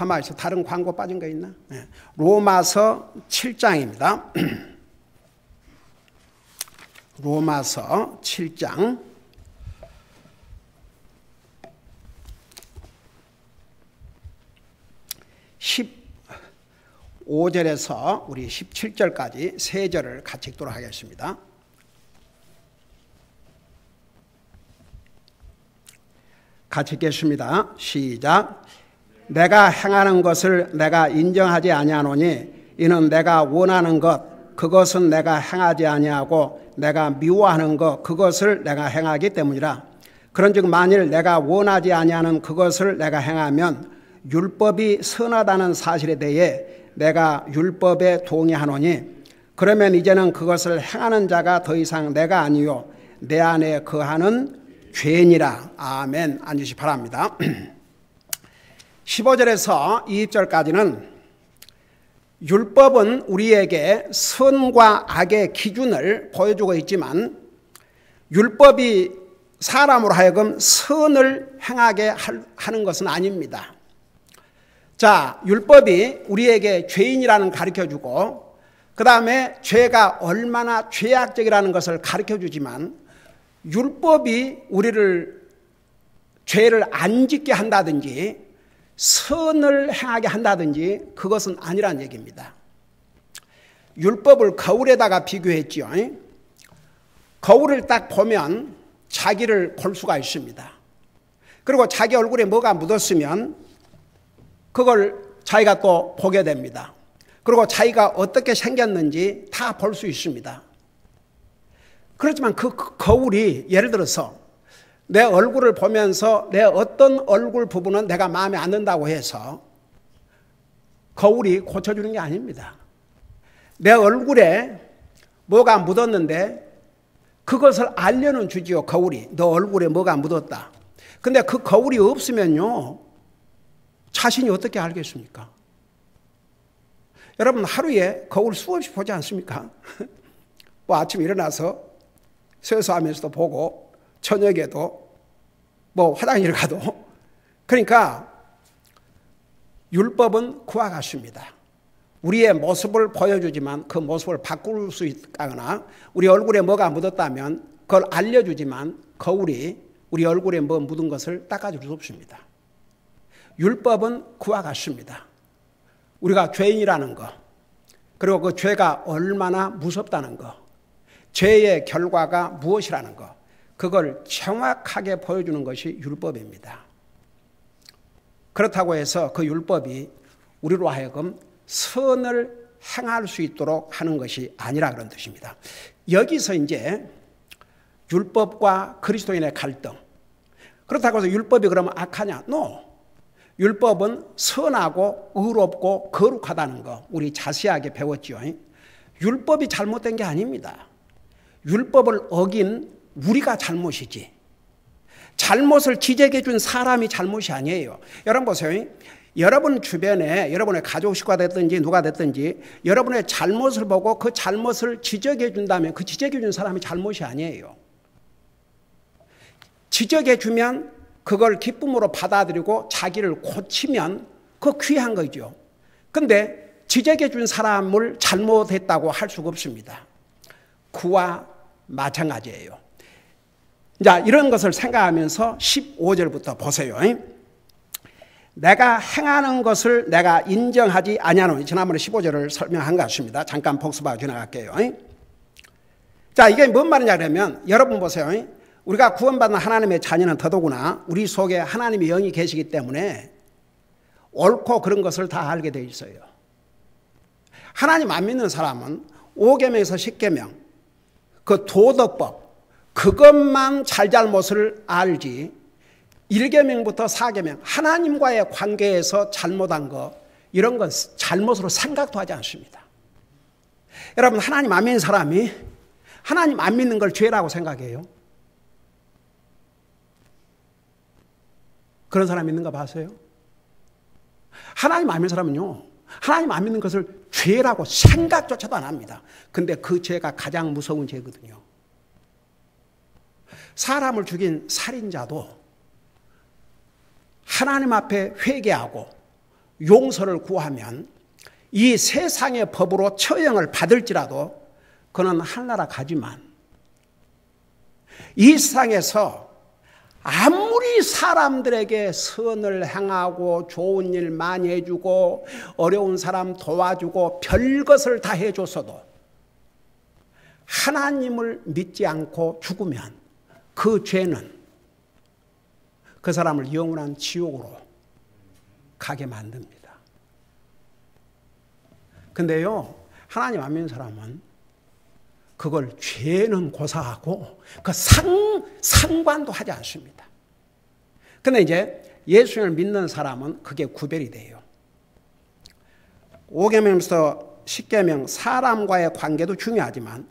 가만히 있어. 다른 광고 빠진 거 있나? 네. 로마서 7장입니다. 로마서 7장 15절에서 우리 17절까지 세 절을 같이 읽도록 하겠습니다. 같이 읽겠습니다. 시작. 내가 행하는 것을 내가 인정하지 아니하노니 이는 내가 원하는 것 그것은 내가 행하지 아니하고 내가 미워하는 것 그것을 내가 행하기 때문이라. 그런즉 만일 내가 원하지 아니하는 그것을 내가 행하면 율법이 선하다는 사실에 대해 내가 율법에 동의하노니 그러면 이제는 그것을 행하는 자가 더 이상 내가 아니요 내 안에 거하는 죄니라. 아멘. 앉으시 바랍니다. 15절에서 20절까지는 율법은 우리에게 선과 악의 기준을 보여주고 있지만 율법이 사람으로 하여금 선을 행하게 하는 것은 아닙니다. 자, 율법이 우리에게 죄인이라는 가르쳐주고 그 다음에 죄가 얼마나 죄악적이라는 것을 가르쳐주지만 율법이 우리를 죄를 안 짓게 한다든지 선을 행하게 한다든지 그것은 아니란 얘기입니다. 율법을 거울에다가 비교했지요. 거울을 딱 보면 자기를 볼 수가 있습니다. 그리고 자기 얼굴에 뭐가 묻었으면 그걸 자기가 또 보게 됩니다. 그리고 자기가 어떻게 생겼는지 다 볼 수 있습니다. 그렇지만 그 거울이 예를 들어서 내 얼굴을 보면서 내 어떤 얼굴 부분은 내가 마음에 안 든다고 해서 거울이 고쳐주는 게 아닙니다. 내 얼굴에 뭐가 묻었는데 그것을 알려는 주지요. 거울이 너 얼굴에 뭐가 묻었다. 근데 그 거울이 없으면요 자신이 어떻게 알겠습니까? 여러분 하루에 거울 수없이 보지 않습니까? 뭐 아침에 일어나서 세수하면서도 보고 저녁에도 뭐 화장실 가도. 그러니까 율법은 그와 같습니다. 우리의 모습을 보여주지만 그 모습을 바꿀 수 있거나 우리 얼굴에 뭐가 묻었다면 그걸 알려주지만 거울이 우리 얼굴에 뭐 묻은 것을 닦아줄 수 없습니다. 율법은 그와 같습니다. 우리가 죄인이라는 것 그리고 그 죄가 얼마나 무섭다는 것 죄의 결과가 무엇이라는 것 그걸 정확하게 보여주는 것이 율법입니다. 그렇다고 해서 그 율법이 우리로 하여금 선을 행할 수 있도록 하는 것이 아니라 그런 뜻입니다. 여기서 이제 율법과 그리스도인의 갈등. 그렇다고 해서 율법이 그러면 악하냐? No. 율법은 선하고 의롭고 거룩하다는 거 우리 자세하게 배웠죠. 율법이 잘못된 게 아닙니다. 율법을 어긴 우리가 잘못이지 잘못을 지적해 준 사람이 잘못이 아니에요. 여러분 보세요. 여러분 주변에 여러분의 가족 식구가 됐든지 누가 됐든지 여러분의 잘못을 보고 그 잘못을 지적해 준다면 그 지적해 준 사람이 잘못이 아니에요. 지적해 주면 그걸 기쁨으로 받아들이고 자기를 고치면 그거 귀한 거죠. 그런데 지적해 준 사람을 잘못했다고 할 수가 없습니다. 그와 마찬가지예요. 자, 이런 것을 생각하면서 15절부터 보세요. 내가 행하는 것을 내가 인정하지 아니하노니 지난번에 15절을 설명한 것 같습니다. 잠깐 복습하고 지나갈게요. 자, 이게 뭔 말이냐 그러면 여러분 보세요. 우리가 구원받은 하나님의 자녀는 더더구나 우리 속에 하나님의 영이 계시기 때문에 옳고 그런 것을 다 알게 돼 있어요. 하나님 안 믿는 사람은 5계명에서 10계명 그 도덕법 그것만 잘잘못을 알지 1계명부터 4계명 하나님과의 관계에서 잘못한 거 이런 건 잘못으로 생각도 하지 않습니다. 여러분 하나님 안 믿는 사람이 하나님 안 믿는 걸 죄라고 생각해요. 그런 사람 있는 거 봤어요? 하나님 안 믿는 사람은요 하나님 안 믿는 것을 죄라고 생각조차도 안 합니다. 근데 그 죄가 가장 무서운 죄거든요. 사람을 죽인 살인자도 하나님 앞에 회개하고 용서를 구하면 이 세상의 법으로 처형을 받을지라도 그는 하늘나라 가지만 이 세상에서 아무리 사람들에게 선을 행하고 좋은 일 많이 해주고 어려운 사람 도와주고 별것을 다 해줬어도 하나님을 믿지 않고 죽으면 그 죄는 그 사람을 영원한 지옥으로 가게 만듭니다. 근데요, 하나님 안 믿는 사람은 그걸 죄는 고사하고 그 상관도 하지 않습니다. 근데 이제 예수님을 믿는 사람은 그게 구별이 돼요. 5계명에서 10계명 사람과의 관계도 중요하지만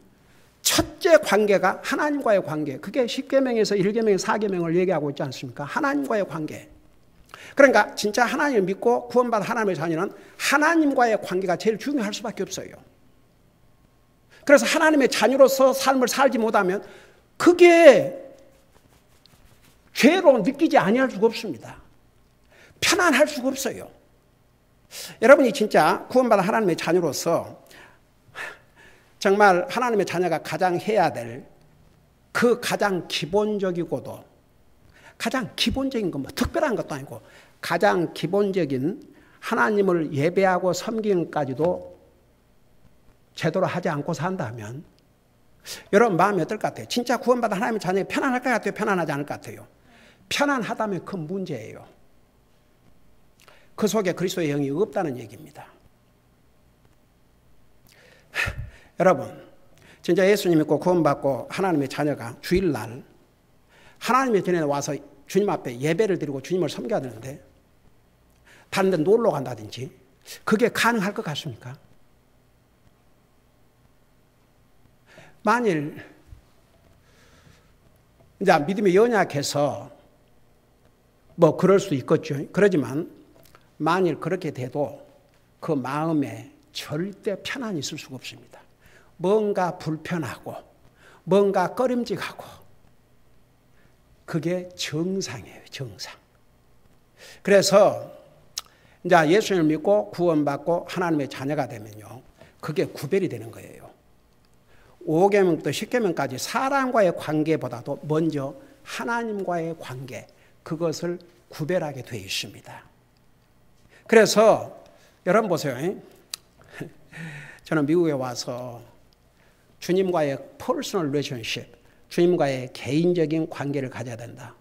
첫째 관계가 하나님과의 관계. 그게 10계명에서 1계명에서 4계명을 얘기하고 있지 않습니까? 하나님과의 관계. 그러니까 진짜 하나님을 믿고 구원받은 하나님의 자녀는 하나님과의 관계가 제일 중요할 수밖에 없어요. 그래서 하나님의 자녀로서 삶을 살지 못하면 그게 죄로 느끼지 아니할 수가 없습니다. 편안할 수가 없어요. 여러분이 진짜 구원받은 하나님의 자녀로서 정말 하나님의 자녀가 가장 해야 될 그 가장 기본적이고도 가장 기본적인 것, 뭐 특별한 것도 아니고 가장 기본적인 하나님을 예배하고 섬기는까지도 제대로 하지 않고 산다면 여러분 마음이 어떨 것 같아요? 진짜 구원받은 하나님의 자녀가 편안할 것 같아요? 편안하지 않을 것 같아요? 편안하다면 큰 문제예요. 그 속에 그리스도의 영이 없다는 얘기입니다. 여러분 진짜 예수님 믿고 구원받고 하나님의 자녀가 주일날 하나님의 전에 와서 주님 앞에 예배를 드리고 주님을 섬겨야 되는데 다른 데 놀러 간다든지 그게 가능할 것 같습니까? 만일 이제 믿음이 연약해서 뭐 그럴 수도 있겠죠. 그러지만 만일 그렇게 돼도 그 마음에 절대 편안이 있을 수가 없습니다. 뭔가 불편하고 뭔가 꺼림직하고 그게 정상이에요. 정상. 그래서 이제 예수님을 믿고 구원받고 하나님의 자녀가 되면요. 그게 구별이 되는 거예요. 5계명부터 10계명까지 사람과의 관계보다도 먼저 하나님과의 관계, 그것을 구별하게 되어 있습니다. 그래서 여러분 보세요. 저는 미국에 와서 주님과의 퍼스널 리레이션십, 주님과의 개인적인 관계를 가져야 된다.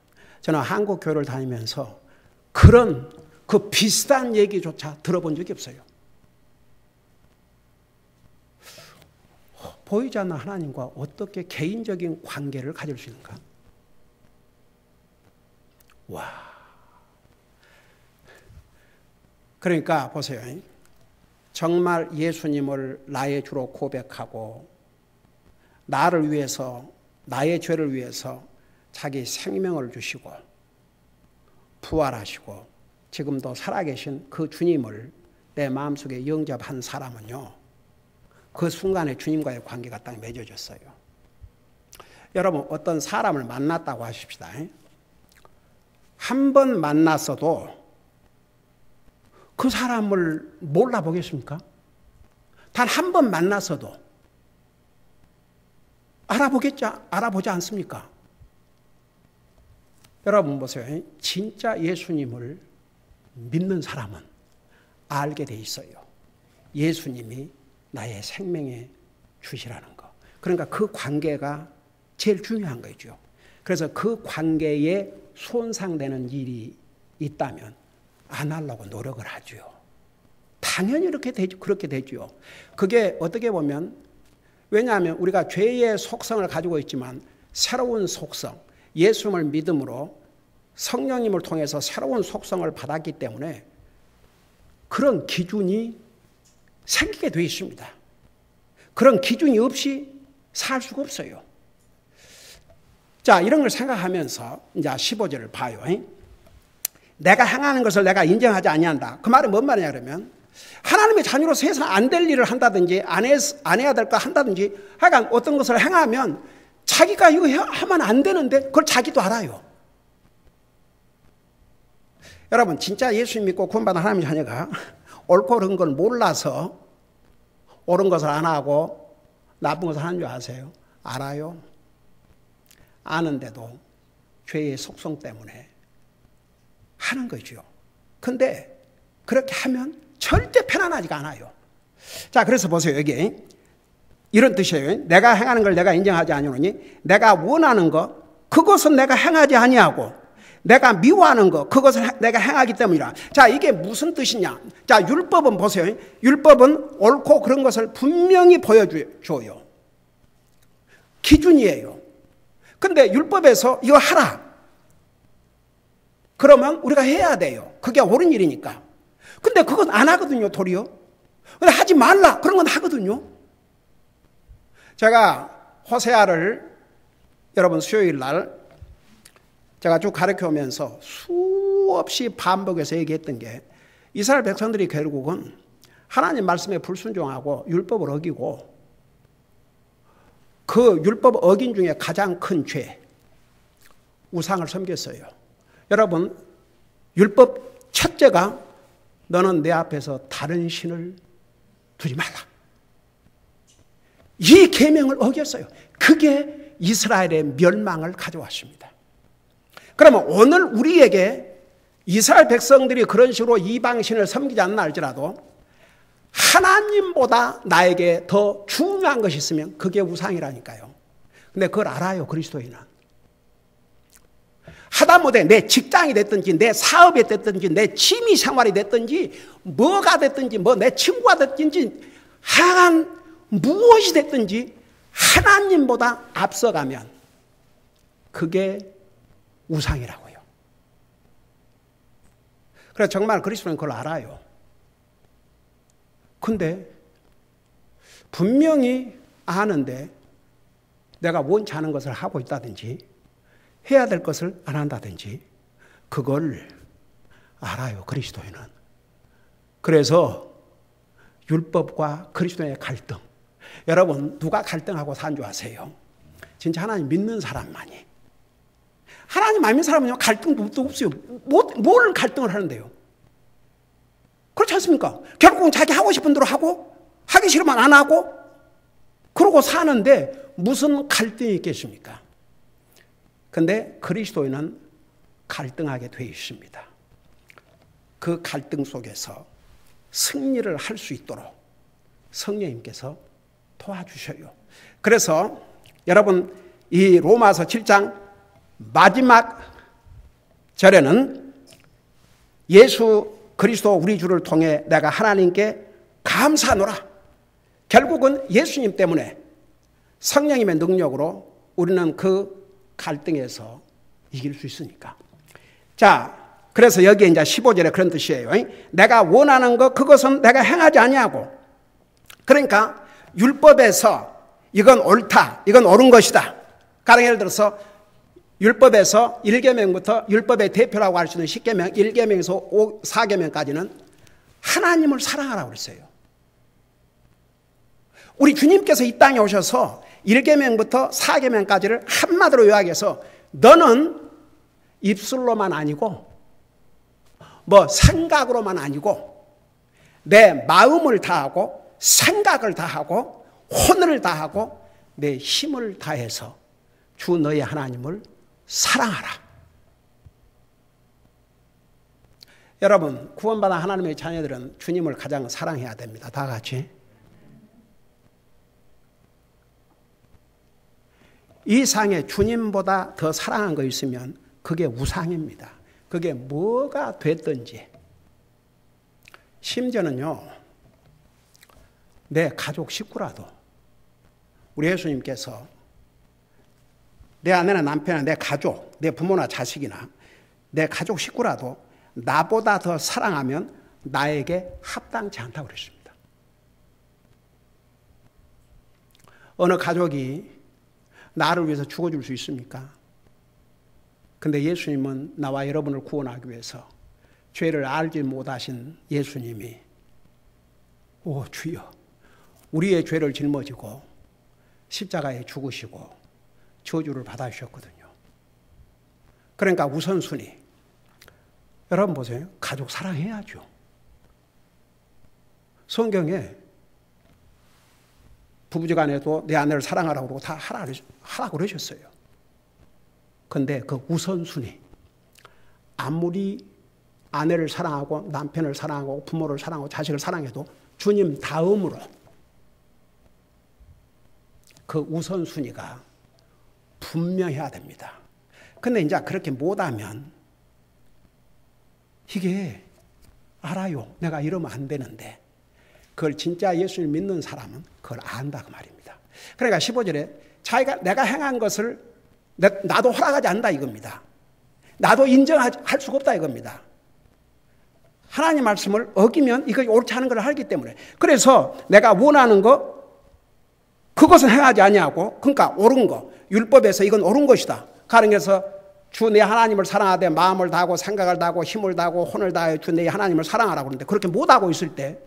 저는 한국 교회를 다니면서 그런 그 비슷한 얘기조차 들어본 적이 없어요. 보이지 않는 하나님과 어떻게 개인적인 관계를 가질 수 있는가? 와. 그러니까 보세요. 정말 예수님을 나의 주로 고백하고 나를 위해서, 나의 죄를 위해서 자기 생명을 주시고 부활하시고 지금도 살아계신 그 주님을 내 마음속에 영접한 사람은요. 그 순간에 주님과의 관계가 딱 맺어졌어요. 여러분 어떤 사람을 만났다고 하십시다. 한 번 만났어도 그 사람을 몰라보겠습니까? 단 한 번 만났어도 알아보지 않습니까? 여러분 보세요. 진짜 예수님을 믿는 사람은 알게 돼 있어요. 예수님이 나의 생명의 주시라는 거. 그러니까 그 관계가 제일 중요한 거죠. 그래서 그 관계에 손상되는 일이 있다면 안 하려고 노력을 하죠. 당연히 그렇게 되죠. 그게 어떻게 보면 왜냐하면 우리가 죄의 속성을 가지고 있지만 새로운 속성, 예수님을 믿음으로 성령님을 통해서 새로운 속성을 받았기 때문에 그런 기준이 생기게 되어 있습니다. 그런 기준이 없이 살 수가 없어요. 자, 이런 걸 생각하면서 이제 15절을 봐요. 내가 행하는 것을 내가 인정하지 아니한다. 그 말은 뭔 말이냐 그러면 하나님의 자녀로서 해서 안 될 일을 한다든지 안 해야 될 거 한다든지 하여간 어떤 것을 행하면 자기가 이거 하면 안 되는데 그걸 자기도 알아요. 여러분 진짜 예수 믿고 구원받은 하나님의 자녀가 옳고 그른 걸 몰라서 옳은 것을 안 하고 나쁜 것을 하는 줄 아세요? 알아요. 아는데도 죄의 속성 때문에 하는 거죠. 근데 그렇게 하면 절대 편안하지가 않아요. 자, 그래서 보세요. 여기 이런 뜻이에요. 내가 행하는 걸 내가 인정하지 아니오니 내가 원하는 것 그것은 내가 행하지 아니하고 내가 미워하는 것 그것을 내가 행하기 때문이라. 자, 이게 무슨 뜻이냐? 자, 율법은 보세요. 율법은 옳고 그런 것을 분명히 보여줘요. 기준이에요. 근데 율법에서 이거 하라. 그러면 우리가 해야 돼요. 그게 옳은 일이니까. 근데 그건 안 하거든요, 도리어. 근데 하지 말라. 그런 건 하거든요. 제가 호세아를 여러분 수요일 날 제가 쭉 가르쳐 오면서 수없이 반복해서 얘기했던 게 이스라엘 백성들이 결국은 하나님 말씀에 불순종하고 율법을 어기고 그 율법 어긴 중에 가장 큰 죄, 우상을 섬겼어요. 여러분, 율법 첫째가 너는 내 앞에서 다른 신을 두지 말라. 이 계명을 어겼어요. 그게 이스라엘의 멸망을 가져왔습니다. 그러면 오늘 우리에게 이스라엘 백성들이 그런 식으로 이방신을 섬기지 않나 할지라도 하나님보다 나에게 더 중요한 것이 있으면 그게 우상이라니까요. 근데 그걸 알아요, 그리스도인은. 하다못해 내 직장이 됐든지 내 사업이 됐든지 내 취미 생활이 됐든지 뭐가 됐든지 뭐 내 친구가 됐든지 하여간 무엇이 됐든지 하나님보다 앞서가면 그게 우상이라고요. 그래서 정말 그리스도는 그걸 알아요. 근데 분명히 아는데 내가 원치 않은 것을 하고 있다든지 해야 될 것을 안 한다든지 그걸 알아요, 그리스도인은. 그래서 율법과 그리스도의 갈등. 여러분, 누가 갈등하고 산 줄 아세요? 진짜 하나님 믿는 사람만이. 하나님 안 믿는 사람은요, 갈등도 없어요. 뭘 갈등을 하는데요? 그렇지 않습니까? 결국은 자기 하고 싶은 대로 하고, 하기 싫으면 안 하고, 그러고 사는데 무슨 갈등이 있겠습니까? 근데 그리스도인은 갈등하게 되어 있습니다. 그 갈등 속에서 승리를 할 수 있도록 성령님께서 도와주셔요. 그래서 여러분, 이 로마서 7장 마지막 절에는 예수 그리스도 우리 주를 통해 내가 하나님께 감사하노라. 결국은 예수님 때문에 성령님의 능력으로 우리는 그 갈등에서 이길 수 있으니까. 자, 그래서 여기에 이제 15절에 그런 뜻이에요. 내가 원하는 것 그것은 내가 행하지 아니하고. 그러니까 율법에서 이건 옳다, 이건 옳은 것이다. 가령 예를 들어서 율법에서 1계명부터 율법의 대표라고 할 수 있는 10계명, 1계명에서 4계명까지는 하나님을 사랑하라고 그랬어요. 우리 주님께서 이 땅에 오셔서 1계명부터 4계명까지를 한마디로 요약해서 너는 입술로만 아니고 뭐 생각으로만 아니고 내 마음을 다하고 생각을 다하고 혼을 다하고 내 힘을 다해서 주 너의 하나님을 사랑하라. 여러분, 구원받은 하나님의 자녀들은 주님을 가장 사랑해야 됩니다. 다 같이. 이 상에 주님보다 더 사랑한 거 있으면 그게 우상입니다. 그게 뭐가 됐든지. 심지어는요, 내 가족 식구라도 우리 예수님께서 내 아내나 남편이나 내 가족, 내 부모나 자식이나 내 가족 식구라도 나보다 더 사랑하면 나에게 합당치 않다고 그랬습니다. 어느 가족이 나를 위해서 죽어줄 수 있습니까? 근데 예수님은 나와 여러분을 구원하기 위해서 죄를 알지 못하신 예수님이 오 주여 우리의 죄를 짊어지고 십자가에 죽으시고 저주를 받아주셨거든요. 그러니까 우선순위 여러분 보세요. 가족 사랑해야죠. 성경에 부부지간에도 내 아내를 사랑하라고 그러고 다 하라고 그러셨어요. 근데 그 우선순위, 아무리 아내를 사랑하고 남편을 사랑하고 부모를 사랑하고 자식을 사랑해도 주님 다음으로 그 우선순위가 분명해야 됩니다. 근데 이제 그렇게 못하면 이게 알아요. 내가 이러면 안 되는데 그걸 진짜 예수를 믿는 사람은 그걸 안다 그 말입니다. 그러니까 15절에 자기가 내가 행한 것을 나도 허락하지 않는다 이겁니다. 나도 인정할 수가 없다 이겁니다. 하나님 말씀을 어기면 이거 옳지 않은 걸 알기 때문에. 그래서 내가 원하는 거 그것은 행하지 아니하고, 그러니까 옳은 거, 율법에서 이건 옳은 것이다. 가령해서 주 내 하나님을 사랑하되 마음을 다하고 생각을 다하고 힘을 다하고 혼을 다하여 주 내 하나님을 사랑하라고 그러는데 그렇게 못하고 있을 때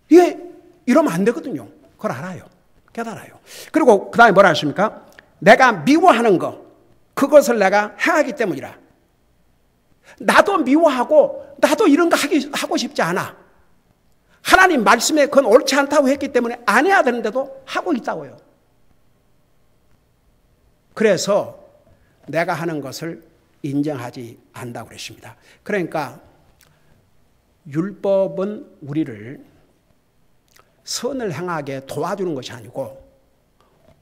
이게 이러면 안 되거든요. 그걸 알아요. 깨달아요. 그리고 그 다음에 뭐라 하십니까? 내가 미워하는 거 그것을 내가 행하기 때문이라. 나도 미워하고 나도 이런 거 하고 싶지 않아. 하나님 말씀에 그건 옳지 않다고 했기 때문에 안 해야 되는데도 하고 있다고요. 그래서 내가 하는 것을 인정하지 않는다고 그랬습니다. 그러니까 율법은 우리를 선을 행하게 도와주는 것이 아니고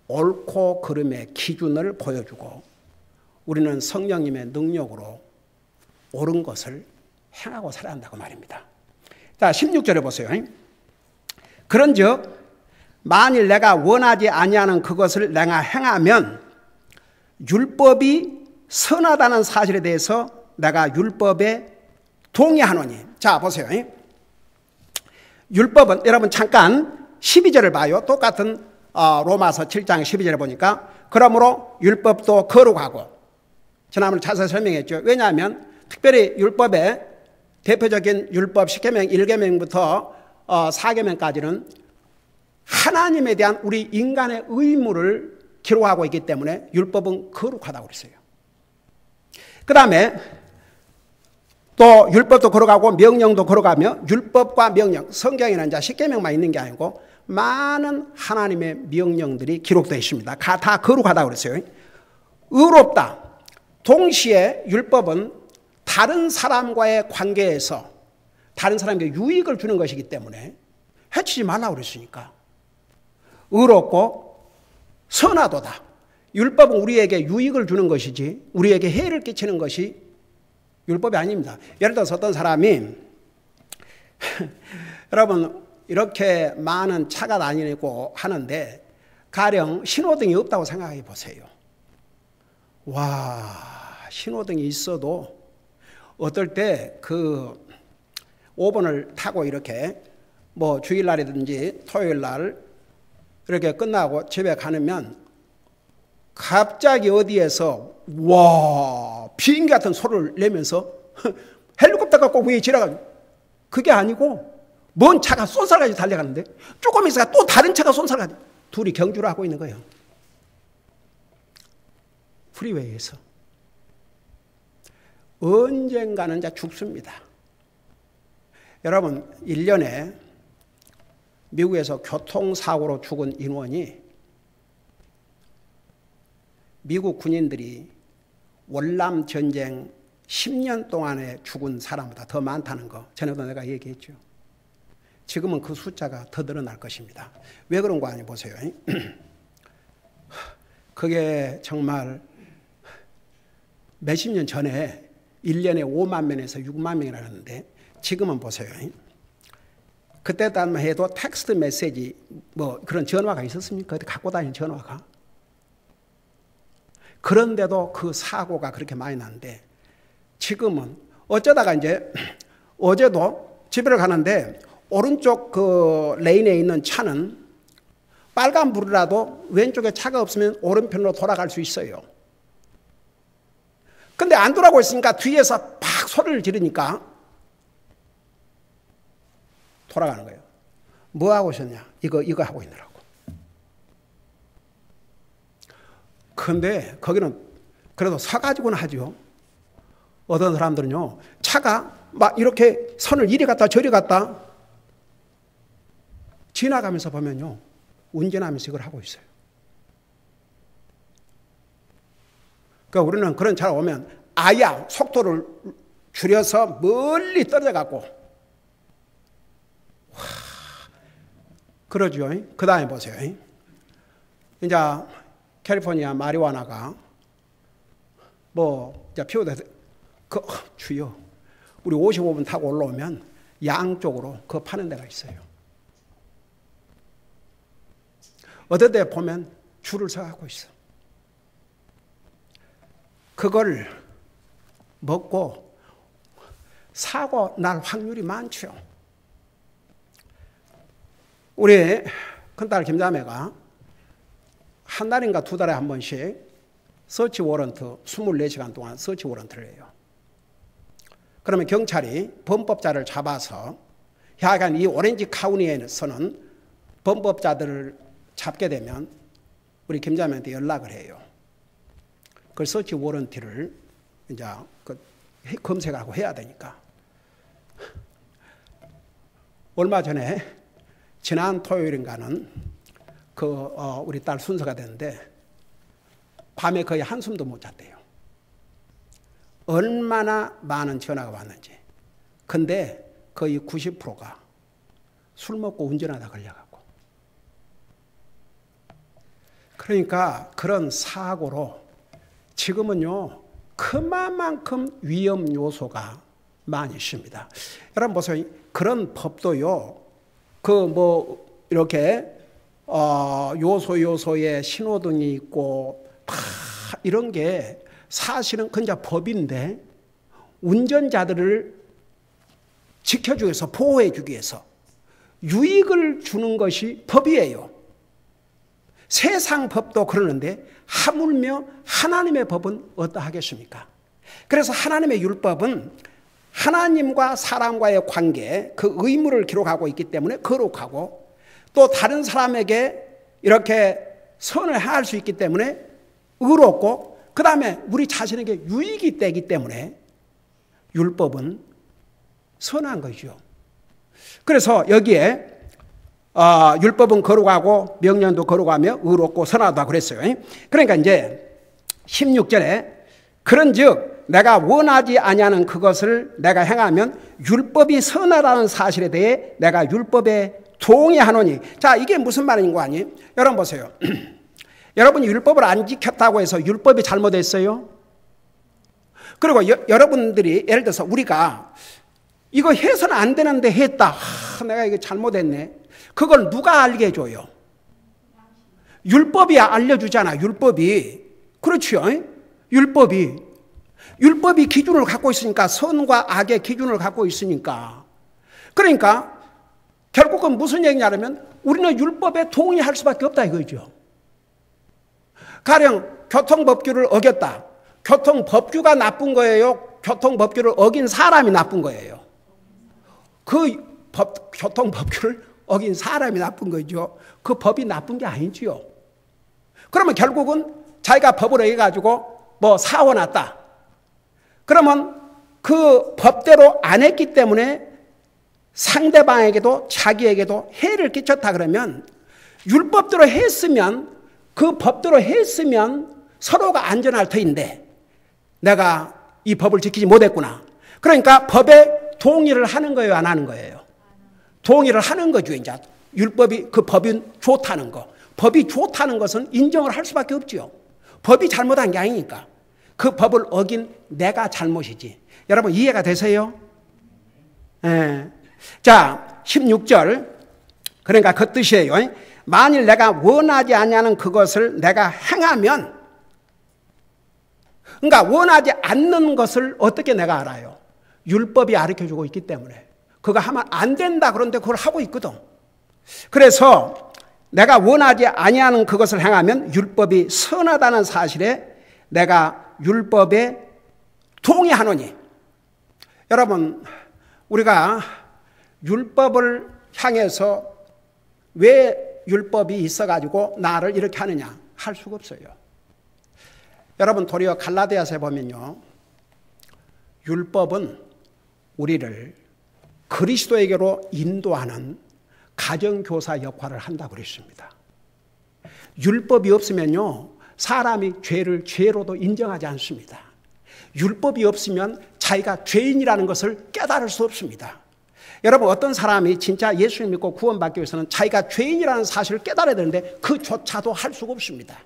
옳고 그름의 기준을 보여주고 우리는 성령님의 능력으로 옳은 것을 행하고 살아야 한다고 말입니다. 자, 16절에 보세요. 그런즉 만일 내가 원하지 아니하는 그것을 내가 행하면 율법이 선하다는 사실에 대해서 내가 율법에 동의하노니. 자, 보세요. 율법은 여러분 잠깐 12절을 봐요. 똑같은 로마서 7장 12절에 보니까 그러므로 율법도 거룩하고, 지난번에 자세히 설명했죠. 왜냐하면 특별히 율법의 대표적인 율법 10계명 1계명부터 4계명까지는 하나님에 대한 우리 인간의 의무를 기록하고 있기 때문에 율법은 거룩하다고 그랬어요. 그 다음에 또 율법도 거룩하고 명령도 거룩하며, 율법과 명령, 성경에는 이제 10계명만 있는 게 아니고 많은 하나님의 명령들이 기록되어 있습니다. 다 거룩하다고 그랬어요. 의롭다. 동시에 율법은 다른 사람과의 관계에서 다른 사람에게 유익을 주는 것이기 때문에 해치지 말라고 그랬으니까 의롭고 선하도다. 율법은 우리에게 유익을 주는 것이지 우리에게 해를 끼치는 것이 율법이 아닙니다. 예를 들어서 어떤 사람이 여러분 이렇게 많은 차가 다니고 하는데 가령 신호등이 없다고 생각해 보세요. 와, 신호등이 있어도 어떨 때 그 5번을 타고 이렇게 뭐 주일날이든지 토요일날 이렇게 끝나고 집에 가면 갑자기 어디에서 와 비행기 같은 소리를 내면서 헬리콥터가 꼭 위에 지나가고, 그게 아니고 먼 차가 쏜살같이 달려가는데 조금 있어가 또 다른 차가 쏜살같이 둘이 경주를 하고 있는 거예요. 프리웨이에서. 언젠가는 이제 죽습니다. 여러분 1년에 미국에서 교통사고로 죽은 인원이 미국 군인들이 월남 전쟁 10년 동안에 죽은 사람보다 더 많다는 거 전에도 내가 얘기했죠. 지금은 그 숫자가 더 늘어날 것입니다. 왜 그런 거 아니 보세요. 그게 정말 몇십 년 전에 1년에 5만 명에서 6만 명이라는데 지금은 보세요. 그때만 해도 텍스트 메시지 뭐 그런 전화가 있었습니까? 갖고 다니는 전화가. 그런데도 그 사고가 그렇게 많이 나는데 지금은 어쩌다가 이제 어제도 집에 가는데 오른쪽 그 레인에 있는 차는 빨간불이라도 왼쪽에 차가 없으면 오른편으로 돌아갈 수 있어요. 근데 안 돌아가고 있으니까 뒤에서 팍 소리를 지르니까 돌아가는 거예요. 뭐 하고 있었냐? 이거 하고 있느라고. 근데 거기는 그래도 서가지고는 하죠. 어떤 사람들은요, 차가 막 이렇게 선을 이리 갔다 저리 갔다 지나가면서 보면요, 운전하면서 이걸 하고 있어요. 그러니까 우리는 그런 차가 오면 아야 속도를 줄여서 멀리 떨어져 갖고 그러죠. 그 다음에 보세요. 이제 캘리포니아 마리화나가 뭐 이제 피우다 주여, 우리 55분 타고 올라오면 양쪽으로 그거 파는 데가 있어요. 어떤 데 보면 줄을 서갖고 있어. 그걸 먹고 사고 날 확률이 많죠. 우리 큰딸 김자매가 한 달인가 두 달에 한 번씩 서치 워런트 24시간 동안 서치 워런트를 해요. 그러면 경찰이 범법자를 잡아서 하여간 이 오렌지 카운티에서는 범법자들을 잡게 되면 우리 김자매한테 연락을 해요. 그 서치 워런티를 이제 검색하고 해야 되니까. 얼마 전에 지난 토요일인가는 우리 딸 순서가 됐는데 밤에 거의 한숨도 못 잤대요. 얼마나 많은 전화가 왔는지. 근데 거의 90%가 술 먹고 운전하다 걸려갖고. 그러니까 그런 사고로 지금은요, 그만큼 위험 요소가 많이 있습니다. 여러분 보세요. 그런 법도요, 이렇게, 요소에 신호등이 있고, 이런 게 사실은 그냥 법인데, 운전자들을 지켜주기 위해서, 보호해주기 위해서 유익을 주는 것이 법이에요. 세상 법도 그러는데 하물며 하나님의 법은 어떠하겠습니까? 그래서 하나님의 율법은 하나님과 사람과의 관계, 그 의무를 기록하고 있기 때문에 거룩하고, 또 다른 사람에게 이렇게 선을 행할 수 있기 때문에 의롭고, 그 다음에 우리 자신에게 유익이 되기 때문에 율법은 선한 거죠. 그래서 여기에 율법은 거룩하고 명령도 거룩하며 의롭고 선하다 그랬어요. 그러니까 이제 16절에 그런즉 내가 원하지 아니하는 그것을 내가 행하면 율법이 선하다는 사실에 대해 내가 율법에 동의하노니. 자, 이게 무슨 말인 거 아니에요? 여러분 보세요. 여러분이 율법을 안 지켰다고 해서 율법이 잘못했어요? 그리고 여러분들이 예를 들어서 우리가 이거 해서는 안 되는데 했다. 내가 이거 잘못했네. 그걸 누가 알게 해줘요? 율법이 알려주잖아. 율법이. 그렇죠? 율법이 기준을 갖고 있으니까, 선과 악의 기준을 갖고 있으니까. 그러니까 결국은 무슨 얘기냐면 우리는 율법에 동의할 수밖에 없다 이거죠. 가령 교통법규를 어겼다. 교통법규가 나쁜 거예요? 교통법규를 어긴 사람이 나쁜 거예요? 교통법규를 어긴 사람이 나쁜 거죠. 그 법이 나쁜 게 아니지요. 그러면 결국은 자기가 법을 어겨가지고 뭐 사고 났다. 그러면 그 법대로 안 했기 때문에 상대방에게도 자기에게도 해를 끼쳤다 그러면, 율법대로 했으면, 그 법대로 했으면 서로가 안전할 터인데 내가 이 법을 지키지 못했구나. 그러니까 법에 동의를 하는 거예요, 안 하는 거예요? 동의를 하는 거죠. 이제 율법이, 그 법이 좋다는 거. 법이 좋다는 것은 인정을 할 수밖에 없죠. 법이 잘못한 게 아니니까. 그 법을 어긴 내가 잘못이지. 여러분 이해가 되세요? 예. 자, 16절. 그러니까 그 뜻이에요. 만일 내가 원하지 않냐는 그것을 내가 행하면, 그러니까 원하지 않는 것을 어떻게 내가 알아요? 율법이 가르쳐주고 있기 때문에. 그거 하면 안 된다 그런데 그걸 하고 있거든. 그래서 내가 원하지 아니하는 그것을 행하면 율법이 선하다는 사실에 내가 율법에 동의하노니. 여러분, 우리가 율법을 향해서 왜 율법이 있어가지고 나를 이렇게 하느냐 할 수가 없어요. 여러분 도리어 갈라디아서에 보면요, 율법은 우리를 그리스도에게로 인도하는 가정교사 역할을 한다고 그랬습니다. 율법이 없으면요, 사람이 죄를 죄로도 인정하지 않습니다. 율법이 없으면 자기가 죄인이라는 것을 깨달을 수 없습니다. 여러분, 어떤 사람이 진짜 예수를 믿고 구원받기 위해서는 자기가 죄인이라는 사실을 깨달아야 되는데 그조차도 할 수가 없습니다.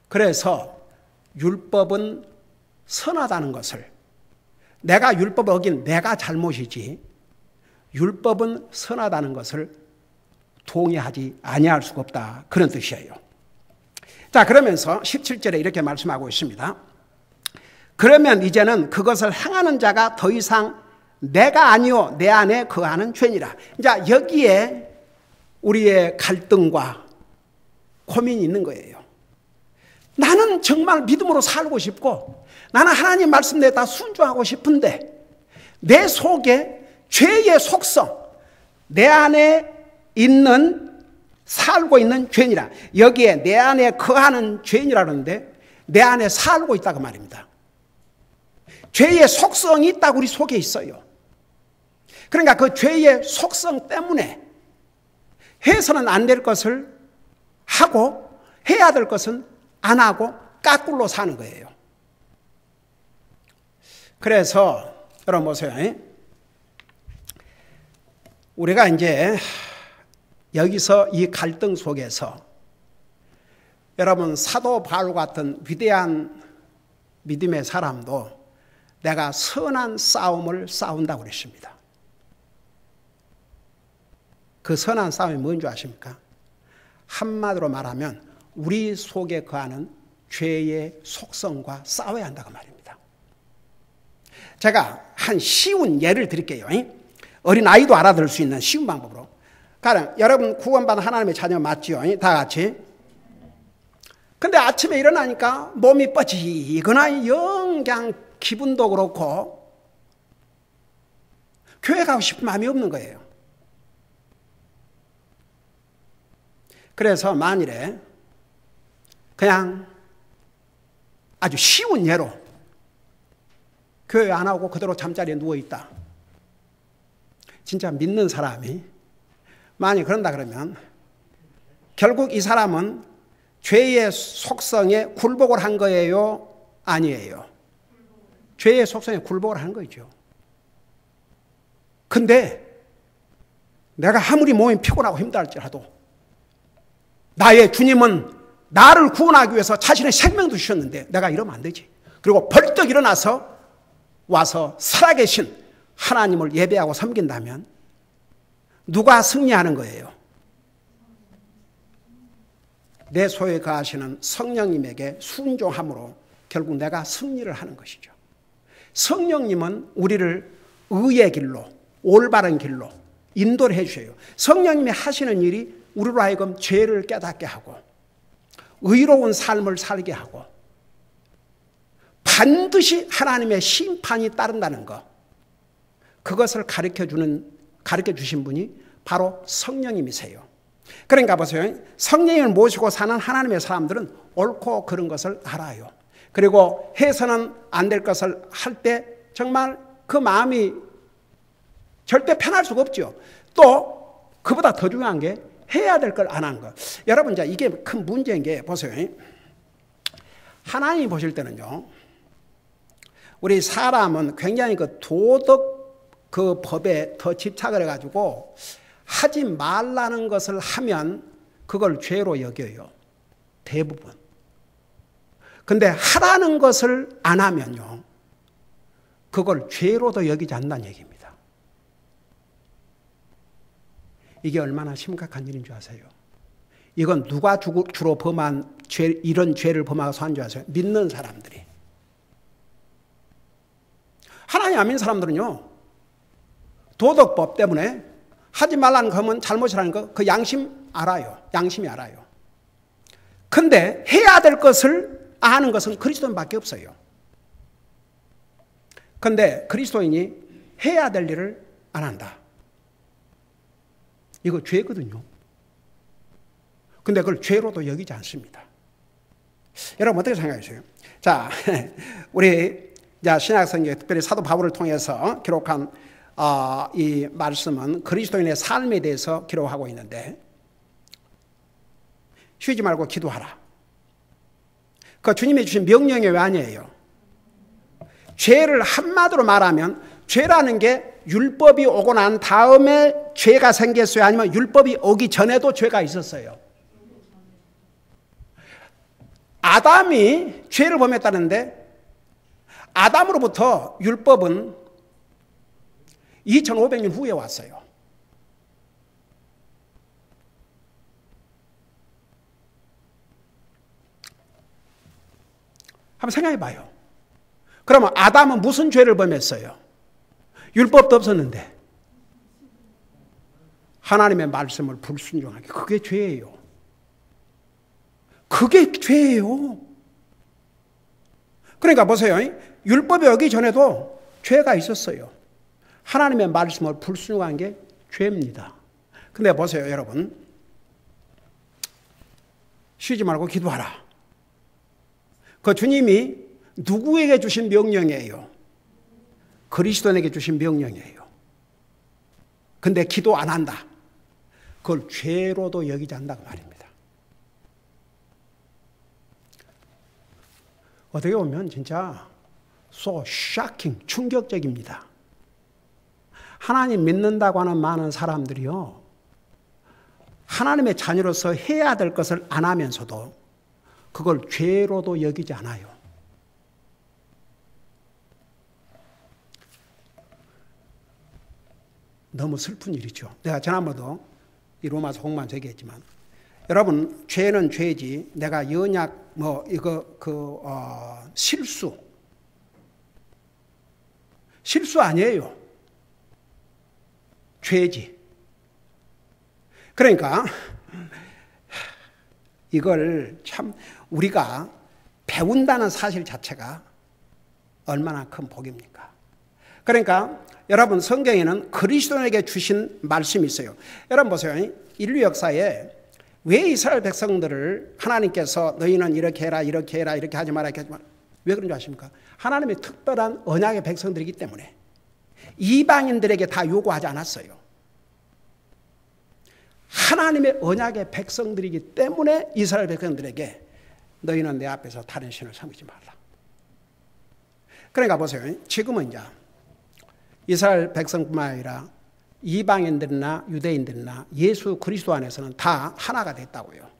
그래서 율법은 선하다는 것을, 내가 율법을 어긴 내가 잘못이지 율법은 선하다는 것을 동의하지 아니할 수가 없다, 그런 뜻이에요. 자, 그러면서 17절에 이렇게 말씀하고 있습니다. 그러면 이제는 그것을 행하는 자가 더 이상 내가 아니요 내 안에 거하는 죄니라. 자, 여기에 우리의 갈등과 고민이 있는 거예요. 나는 정말 믿음으로 살고 싶고 나는 하나님 말씀 내에 다 순종하고 싶은데 내 속에 죄의 속성, 내 안에 있는 살고 있는 죄니라. 여기에 내 안에 거하는 죄니라 그러는데 내 안에 살고 있다고 말입니다. 죄의 속성이 있다고 우리 속에 있어요. 그러니까 그 죄의 속성 때문에 해서는 안 될 것을 하고 해야 될 것은 안 하고 까꿀로 사는 거예요. 그래서 여러분 보세요. 우리가 이제 여기서 이 갈등 속에서 여러분 사도 바울 같은 위대한 믿음의 사람도 내가 선한 싸움을 싸운다고 그랬습니다. 그 선한 싸움이 뭔지 아십니까? 한마디로 말하면 우리 속에 거하는 죄의 속성과 싸워야 한다고 말입니다. 제가 한 쉬운 예를 드릴게요. 어린아이도 알아들을 수 있는 쉬운 방법으로. 가령 여러분 구원받은 하나님의 자녀 맞지요? 다 같이. 근데 아침에 일어나니까 몸이 뻐지거나 영 그냥 기분도 그렇고 교회 가고 싶은 마음이 없는 거예요. 그래서 만일에 그냥 아주 쉬운 예로 교회 안 하고 그대로 잠자리에 누워있다. 진짜 믿는 사람이 만약 그런다 그러면 결국 이 사람은 죄의 속성에 굴복을 한 거예요? 아니에요? 죄의 속성에 굴복을 한 거죠. 근데 내가 아무리 몸이 피곤하고 힘들할지라도 나의 주님은 나를 구원하기 위해서 자신의 생명도 주셨는데 내가 이러면 안 되지. 그리고 벌떡 일어나서 와서 살아계신 하나님을 예배하고 섬긴다면 누가 승리하는 거예요? 내 소에 거하시는 성령님에게 순종함으로 결국 내가 승리를 하는 것이죠. 성령님은 우리를 의의 길로, 올바른 길로 인도를 해주셔요. 성령님이 하시는 일이 우리로 하여금 죄를 깨닫게 하고 의로운 삶을 살게 하고 반드시 하나님의 심판이 따른다는 것, 그것을 가르쳐 주신 분이 바로 성령님이세요. 그러니까 보세요. 성령님을 모시고 사는 하나님의 사람들은 옳고 그른 것을 알아요. 그리고 해서는 안 될 것을 할 때 정말 그 마음이 절대 편할 수가 없죠. 또 그보다 더 중요한 게 해야 될 걸 안 한 것. 여러분, 이게 큰 문제인 게 보세요. 하나님이 보실 때는요, 우리 사람은 굉장히 그 도덕 그 법에 더 집착을 해가지고 하지 말라는 것을 하면 그걸 죄로 여겨요. 대부분. 근데 하라는 것을 안 하면요, 그걸 죄로도 여기지 않는다는 얘기입니다. 이게 얼마나 심각한 일인 줄 아세요? 이건 누가 주로 범한 죄, 이런 죄를 범하고 한 줄 아세요? 믿는 사람들이. 하나님 안 믿는 사람들은요, 도덕법 때문에 하지 말라는 거 하면 잘못이라는 거, 그 양심 알아요. 양심이 알아요. 근데 해야 될 것을 아는 것은 그리스도인밖에 없어요. 근데 그리스도인이 해야 될 일을 안 한다. 이거 죄거든요. 근데 그걸 죄로도 여기지 않습니다. 여러분 어떻게 생각하세요? 자, 우리 신약성경 특별히 사도 바울을 통해서 기록한 이 말씀은 그리스도인의 삶에 대해서 기록하고 있는데, 쉬지 말고 기도하라. 그 주님이 주신 명령이 왜 아니에요? 죄를 한마디로 말하면 죄라는 게 율법이 오고 난 다음에 죄가 생겼어요? 아니면 율법이 오기 전에도 죄가 있었어요? 아담이 죄를 범했다는데, 아담으로부터 율법은 2500년 후에 왔어요. 한번 생각해 봐요. 그러면 아담은 무슨 죄를 범했어요? 율법도 없었는데 하나님의 말씀을 불순종하게. 그게 죄예요. 그게 죄예요. 그러니까 보세요. 율법이 오기 전에도 죄가 있었어요. 하나님의 말씀을 불순종한 게 죄입니다. 근데 보세요, 여러분. 쉬지 말고 기도하라. 그 주님이 누구에게 주신 명령이에요? 그리스도인에게 주신 명령이에요. 근데 기도 안 한다. 그걸 죄로도 여기지 않는다고 말입니다. 어떻게 보면 진짜 so shocking, 충격적입니다. 하나님 믿는다고 하는 많은 사람들이요, 하나님의 자녀로서 해야 될 것을 안 하면서도 그걸 죄로도 여기지 않아요. 너무 슬픈 일이죠. 내가 지난번도 이 로마서 공만 얘기했지만, 여러분, 죄는 죄지, 내가 연약, 실수 아니에요. 죄지. 그러니까 이걸 참 우리가 배운다는 사실 자체가 얼마나 큰 복입니까? 그러니까 여러분, 성경에는 그리스도인에게 주신 말씀이 있어요. 여러분 보세요. 인류 역사에 왜 이스라엘 백성들을 하나님께서 너희는 이렇게 해라, 이렇게 해라, 이렇게 하지 마라, 이렇게 하지 마라. 왜 그런 줄 아십니까? 하나님의 특별한 언약의 백성들이기 때문에. 이방인들에게 다 요구하지 않았어요. 하나님의 언약의 백성들이기 때문에 이스라엘 백성들에게 너희는 내 앞에서 다른 신을 섬기지 말라. 그러니까 보세요. 지금은 이제 이스라엘 백성뿐만 아니라 이방인들이나 유대인들이나 예수 그리스도 안에서는 다 하나가 됐다고요.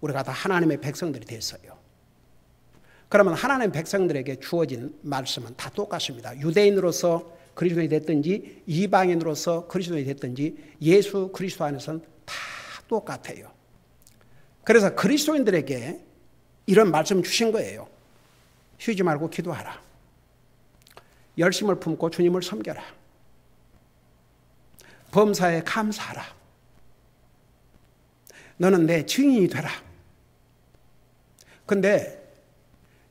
우리가 다 하나님의 백성들이 됐어요. 그러면 하나님의 백성들에게 주어진 말씀은 다 똑같습니다. 유대인으로서 그리스도인이 됐든지 이방인으로서 그리스도인이 됐든지 예수 그리스도 안에서는 다 똑같아요. 그래서 그리스도인들에게 이런 말씀 주신 거예요. 쉬지 말고 기도하라. 열심을 품고 주님을 섬겨라. 범사에 감사하라. 너는 내 증인이 되라. 근데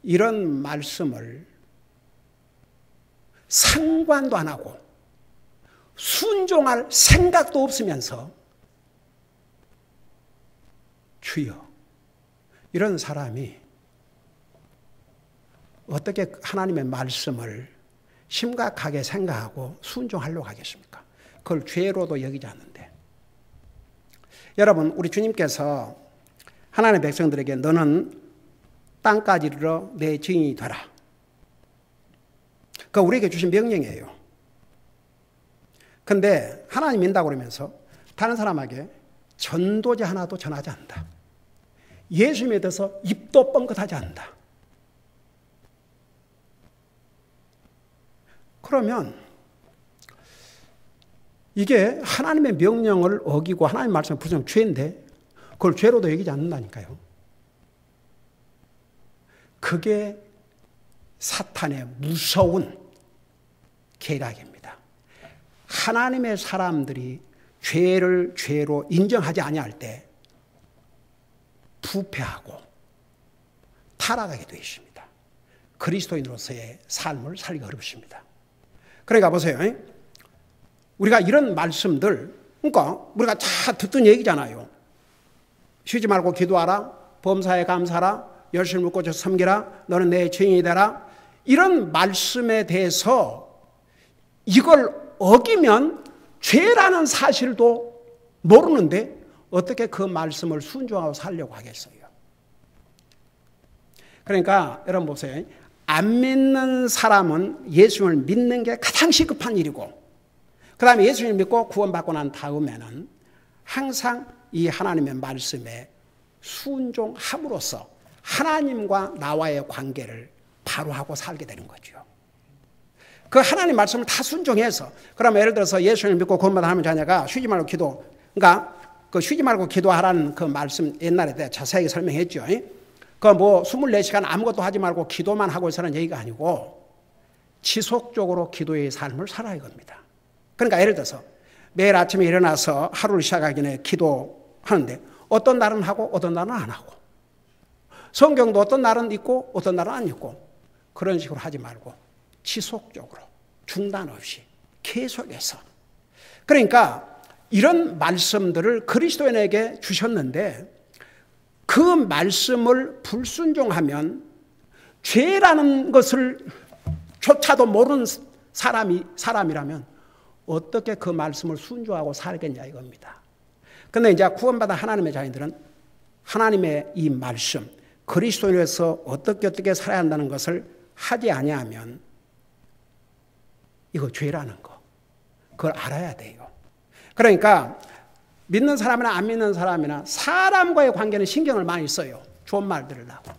이런 말씀을 상관도 안 하고 순종할 생각도 없으면서 주여, 이런 사람이 어떻게 하나님의 말씀을 심각하게 생각하고 순종하려고 하겠습니까? 그걸 죄로도 여기지 않는데. 여러분, 우리 주님께서 하나님의 백성들에게 너는 땅까지 이르러 내 증인이 되라. 그거 우리에게 주신 명령이에요. 근데 하나님 믿는다고 그러면서 다른 사람에게 전도제 하나도 전하지 않는다. 예수님에 대해서 입도 뻥끗하지 않는다. 그러면 이게 하나님의 명령을 어기고 하나님의 말씀을 불순종한 죄인데 그걸 죄로도 여기지 않는다니까요. 그게 사탄의 무서운 계략입니다. 하나님의 사람들이 죄를 죄로 인정하지 아니할 때 부패하고 타락하게 되어 있습니다. 그리스도인으로서의 삶을 살기가 어렵습니다. 그러니까 보세요. 우리가 이런 말씀들, 그러니까 우리가 다 듣던 얘기잖아요. 쉬지 말고 기도하라, 범사에 감사하라, 열심을 묻고 섬기라, 너는 내 증인이 되라. 이런 말씀에 대해서 이걸 어기면 죄라는 사실도 모르는데 어떻게 그 말씀을 순종하고 살려고 하겠어요? 그러니까 여러분 보세요. 안 믿는 사람은 예수님을 믿는 게 가장 시급한 일이고, 그 다음에 예수님을 믿고 구원받고 난 다음에는 항상 이 하나님의 말씀에 순종함으로써 하나님과 나와의 관계를 바로 하고 살게 되는 거죠. 그 하나님 말씀을 다 순종해서, 그러면 예를 들어서 예수님을 믿고 구원받은 하나님 자녀가 쉬지 말고 그러니까 그 쉬지 말고 기도하라는 그 말씀 옛날에 내가 자세하게 설명했죠. 그 뭐 24시간 아무것도 하지 말고 기도만 하고 있으라는 얘기가 아니고 지속적으로 기도의 삶을 살아야 겁니다. 그러니까 예를 들어서 매일 아침에 일어나서 하루를 시작하기 전에 기도하는데 어떤 날은 하고 어떤 날은 안 하고, 성경도 어떤 날은 읽고 어떤 날은 안 읽고, 그런 식으로 하지 말고 지속적으로 중단 없이 계속해서, 그러니까 이런 말씀들을 그리스도인에게 주셨는데 그 말씀을 불순종하면 죄라는 것을 조차도 모르는 사람이라면 어떻게 그 말씀을 순종하고 살겠냐 이겁니다. 그런데 이제 구원받은 하나님의 자녀들은 하나님의 이 말씀, 그리스도인에서 어떻게 살아야 한다는 것을 하지 아니하면 이거 죄라는 거, 그걸 알아야 돼요. 그러니까 믿는 사람이나 안 믿는 사람이나 사람과의 관계는 신경을 많이 써요. 좋은 말 들으려고.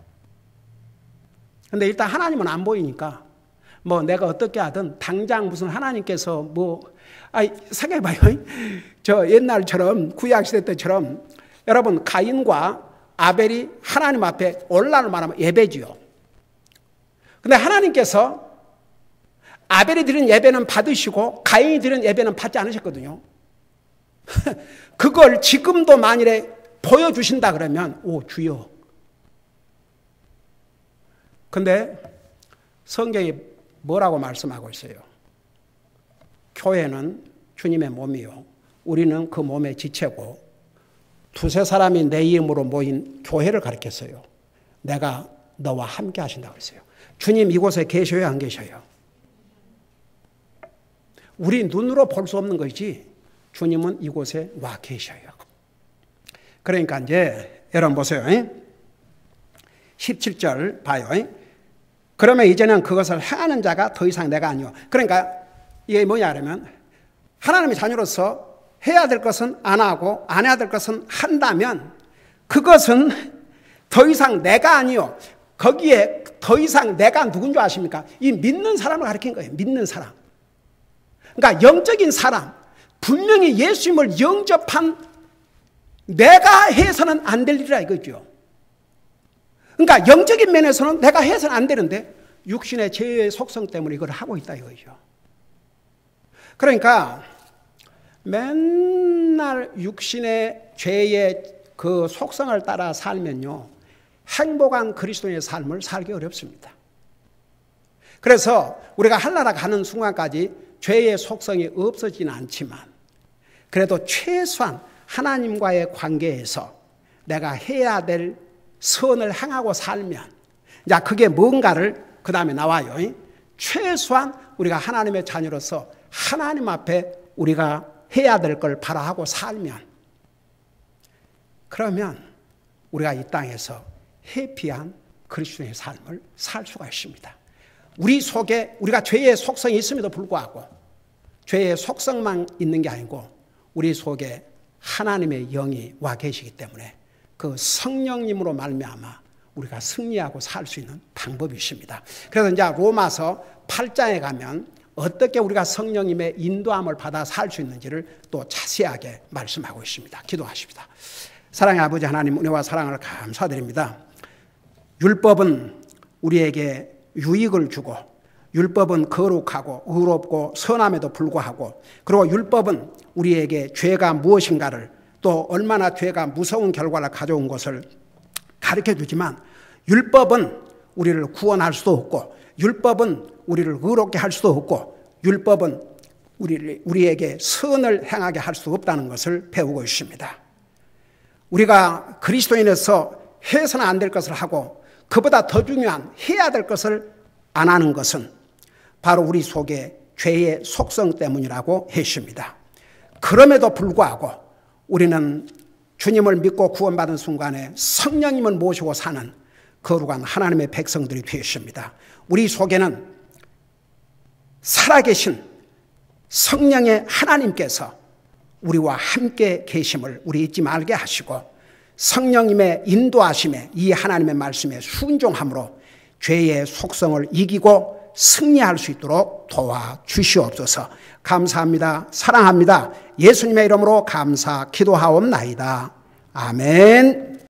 근데 일단 하나님은 안 보이니까 뭐 내가 어떻게 하든 당장 무슨 하나님께서 생각해봐요. 저 옛날처럼 구약시대 때처럼 여러분 가인과 아벨이 하나님 앞에 올라를 말하면 예배지요. 근데 하나님께서 아벨이 드린 예배는 받으시고 가인이 드린 예배는 받지 않으셨거든요. 그걸 지금도 만일에 보여주신다 그러면 주여. 근데 성경이 뭐라고 말씀하고 있어요? 교회는 주님의 몸이요, 우리는 그 몸의 지체고, 두세 사람이 내 이름으로 모인 교회를 가리켰어요. 내가 너와 함께 하신다고 했어요. 주님 이곳에 계셔요, 안 계셔요? 우리 눈으로 볼 수 없는 것이지 주님은 이곳에 와 계셔요. 그러니까 이제 여러분 보세요. 17절 봐요. 그러면 이제는 그것을 행하는 자가 더 이상 내가 아니요. 그러니까 이게 뭐냐 하면 하나님의 자녀로서 해야 될 것은 안 하고 안 해야 될 것은 한다면 그것은 더 이상 내가 아니요. 거기에 더 이상 내가 누군 줄 아십니까? 이 믿는 사람을 가리킨 거예요. 믿는 사람. 그러니까 영적인 사람, 분명히 예수님을 영접한 내가 해서는 안 될 일이라 이거죠. 그러니까 영적인 면에서는 내가 해서는 안 되는데 육신의 죄의 속성 때문에 이걸 하고 있다 이거죠. 그러니까 맨날 육신의 죄의 그 속성을 따라 살면요, 행복한 그리스도인의 삶을 살기 어렵습니다. 그래서 우리가 하늘나라 가는 순간까지 죄의 속성이 없어지는 않지만 그래도 최소한 하나님과의 관계에서 내가 해야 될 선을 행하고 살면, 자, 그게 뭔가를 그 다음에 나와요. 최소한 우리가 하나님의 자녀로서 하나님 앞에 우리가 해야 될 걸 바라하고 살면, 그러면 우리가 이 땅에서 해피한 그리스도의 삶을 살 수가 있습니다. 우리 속에 우리가 죄의 속성이 있음에도 불구하고 죄의 속성만 있는 게 아니고 우리 속에 하나님의 영이 와 계시기 때문에 그 성령님으로 말미암아 우리가 승리하고 살 수 있는 방법이 있습니다. 그래서 이제 로마서 8장에 가면 어떻게 우리가 성령님의 인도함을 받아 살 수 있는지를 또 자세하게 말씀하고 있습니다. 기도하십니다. 사랑의 아버지 하나님, 은혜와 사랑을 감사드립니다. 율법은 우리에게 유익을 주고, 율법은 거룩하고 의롭고 선함에도 불구하고, 그리고 율법은 우리에게 죄가 무엇인가를, 또 얼마나 죄가 무서운 결과를 가져온 것을 가르쳐주지만, 율법은 우리를 구원할 수도 없고, 율법은 우리를 의롭게 할 수도 없고, 율법은 우리에게 선을 행하게 할 수 없다는 것을 배우고 있습니다. 우리가 그리스도인에서 해서는 안 될 것을 하고 그보다 더 중요한 해야 될 것을 안 하는 것은 바로 우리 속에 죄의 속성 때문이라고 했습니다. 그럼에도 불구하고 우리는 주님을 믿고 구원받은 순간에 성령님을 모시고 사는 거룩한 하나님의 백성들이 되었습니다. 우리 속에는 살아계신 성령의 하나님께서 우리와 함께 계심을 우리 잊지 말게 하시고 성령님의 인도하심에 이 하나님의 말씀에 순종함으로 죄의 속성을 이기고 승리할 수 있도록 도와주시옵소서. 감사합니다. 사랑합니다. 예수님의 이름으로 감사 기도하옵나이다. 아멘.